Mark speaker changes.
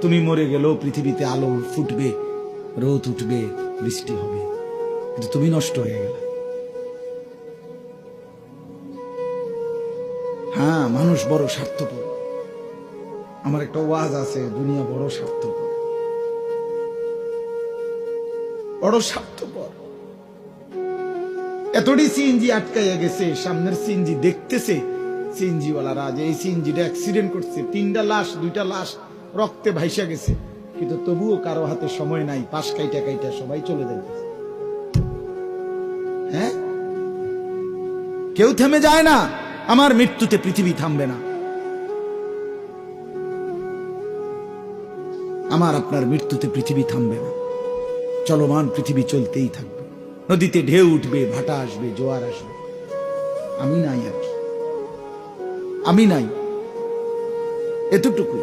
Speaker 1: তুমি মরে গেলেও পৃথিবীতে আলো ফুটবে, রোদ উঠবে, বৃষ্টি হবে, কিন্তু তুমি নষ্ট হয়ে গেলে। হ্যাঁ, মানুষ বড় স্বার্থপর। আমার একটা ওয়াজ আছে, দুনিয়া বড় স্বার্থপর, বড় স্বার্থপর। এতটি সিএনজি আটকাইয়া গেছে, সামনের সিএনজি দেখতেছে সিএনজিওয়ালারা যে এই সিএনজিটা অ্যাক্সিডেন্ট করছে, 3টা লাশ, 2টা লাশ রক্তে ভাইসা গেছে, কিন্তু তবুও কারো হাতে সময় নাই, পাশ কাইটা কাইটা সবাই চলে যাইতেছে। হ্যাঁ, কেউ থেমে যায় না। আমার মৃত্যুতে পৃথিবী থামবে না, আমার আপনার মৃত্যুতে পৃথিবী থামবে না। চলমান পৃথিবী চলতেই থাকবে। নদীতে ঢেউ উঠবে, ভাটা আসবে, জোয়ার আসবে, আমি নাই আর কি, আমি নাই, এতটুকু।